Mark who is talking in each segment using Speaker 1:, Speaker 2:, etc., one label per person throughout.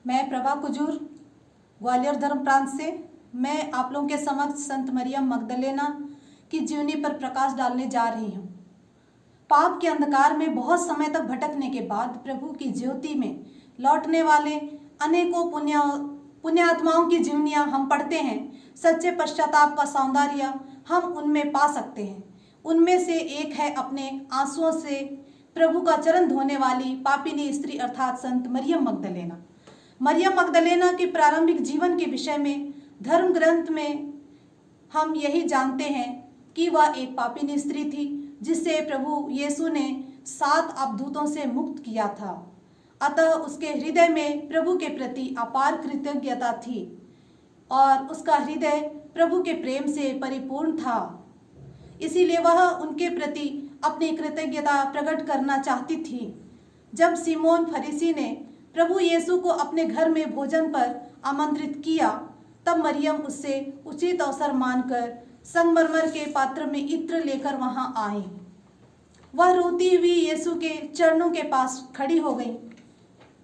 Speaker 1: मैं प्रभा कुजूर ग्वालियर धर्म प्रांत से मैं आप लोगों के समक्ष संत मरियम मगदलेना की जीवनी पर प्रकाश डालने जा रही हूँ। पाप के अंधकार में बहुत समय तक भटकने के बाद प्रभु की ज्योति में लौटने वाले अनेकों पुण्यात्माओं की जीवनियाँ हम पढ़ते हैं। सच्चे पश्चाताप का सौंदर्य हम उनमें पा सकते हैं। उनमें से एक है अपने आंसुओं से प्रभु का चरण धोने वाली पापिनी स्त्री अर्थात संत मरियम मगदलेना। मरियम मगदलेना के प्रारंभिक जीवन के विषय में धर्म ग्रंथ में हम यही जानते हैं कि वह एक पापिनी स्त्री थी जिसे प्रभु यीशु ने 7 अवधूतों से मुक्त किया था। अतः उसके हृदय में प्रभु के प्रति अपार कृतज्ञता थी और उसका हृदय प्रभु के प्रेम से परिपूर्ण था। इसीलिए वह उनके प्रति अपनी कृतज्ञता प्रकट करना चाहती थी। जब सिमोन फरीसी ने प्रभु यीशु को अपने घर में भोजन पर आमंत्रित किया, तब मरियम उससे उचित अवसर मानकर संगमरमर के पात्र में इत्र लेकर वहां आई। वह रोती हुई यीशु के चरणों के पास खड़ी हो गई।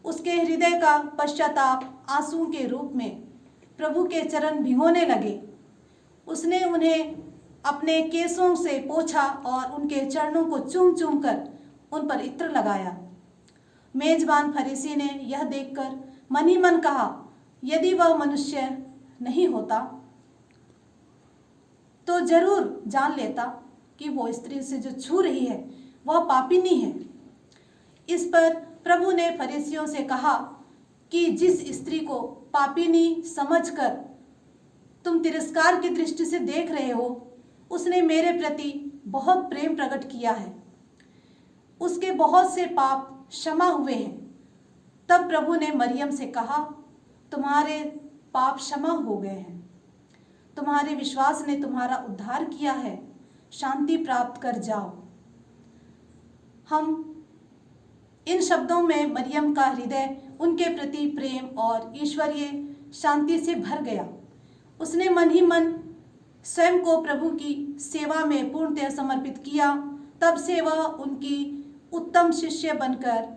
Speaker 1: उसके हृदय का पश्चाताप आंसू के रूप में प्रभु के चरण भिगोने लगे। उसने उन्हें अपने केसों से पोंछा और उनके चरणों को चूम चूम कर उन पर इत्र लगाया। मेजबान फरीसी ने यह देखकर मन ही मन कहा, यदि वह मनुष्य नहीं होता तो जरूर जान लेता कि वो स्त्री से जो छू रही है वह पापिनी है। इस पर प्रभु ने फरीसियों से कहा कि जिस स्त्री को पापिनी समझकर तुम तिरस्कार की दृष्टि से देख रहे हो, उसने मेरे प्रति बहुत प्रेम प्रकट किया है। उसके बहुत से पाप क्षमा हुए हैं। तब प्रभु ने मरियम से कहा, तुम्हारे पाप क्षमा हो गए हैं। तुम्हारे विश्वास ने तुम्हारा उद्धार किया है। शांति प्राप्त कर जाओ। हम इन शब्दों में मरियम का हृदय उनके प्रति प्रेम और ईश्वरीय शांति से भर गया। उसने मन ही मन स्वयं को प्रभु की सेवा में पूर्णतः समर्पित किया। तब से वह उनकी उत्तम शिष्य बनकर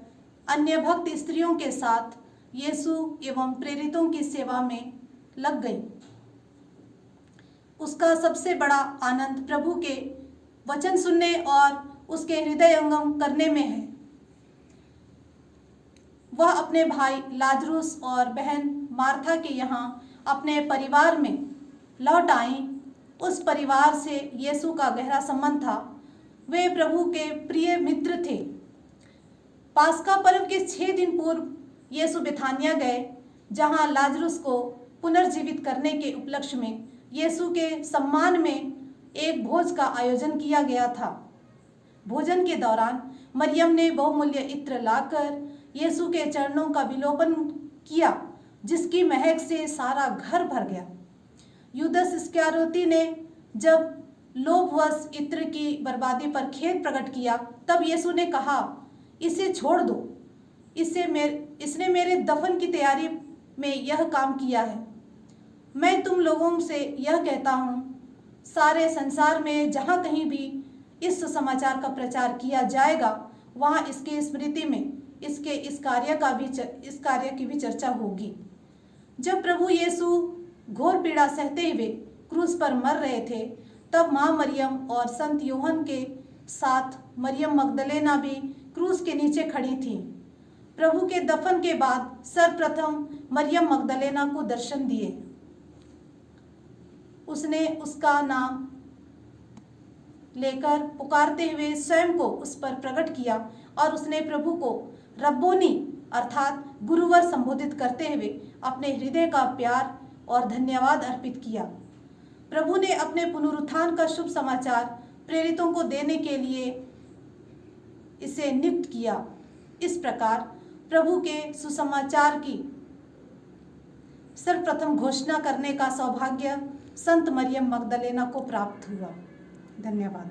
Speaker 1: अन्य भक्त स्त्रियों के साथ यीशु एवं प्रेरितों की सेवा में लग गई। उसका सबसे बड़ा आनंद प्रभु के वचन सुनने और उसके हृदयंगम करने में है। वह अपने भाई लाजरुस और बहन मार्था के यहाँ अपने परिवार में लौट आई। उस परिवार से यीशु का गहरा संबंध था। वे प्रभु के प्रिय मित्र थे। पास्का पर्व के 6 दिन पूर्व यीशु बेथानिया गए, जहां लाजरुस को पुनर्जीवित करने के उपलक्ष्य में यीशु के सम्मान में एक भोज का आयोजन किया गया था। भोजन के दौरान मरियम ने बहुमूल्य इत्र लाकर यीशु के चरणों का विलोपन किया, जिसकी महक से सारा घर भर गया। यूदस इस्करियोती ने जब लोभवश इत्र की बर्बादी पर खेद प्रकट किया, तब यीशु ने कहा, इसे छोड़ दो। इसने मेरे दफन की तैयारी में यह काम किया है। मैं तुम लोगों से यह कहता हूँ, सारे संसार में जहाँ कहीं भी इस सुसमाचार का प्रचार किया जाएगा, वहाँ इसके स्मृति में इस कार्य की भी चर्चा होगी। जब प्रभु यीशु घोर पीड़ा सहते हुए क्रूस पर मर रहे थे, तब माँ मरियम और संत यूहन्ना के साथ मरियम मगदलेना भी क्रूस के नीचे खड़ी थी। प्रभु के दफन के बाद सर्वप्रथम मरियम मगदलेना को दर्शन दिए। उसने उसका नाम लेकर पुकारते हुए स्वयं को उस पर प्रकट किया और उसने प्रभु को रब्बोनी अर्थात गुरुवर संबोधित करते हुए अपने हृदय का प्यार और धन्यवाद अर्पित किया। प्रभु ने अपने पुनरुत्थान का शुभ समाचार प्रेरितों को देने के लिए इसे नियुक्त किया। इस प्रकार प्रभु के सुसमाचार की सर्वप्रथम घोषणा करने का सौभाग्य संत मरियम मगदलेना को प्राप्त हुआ। धन्यवाद।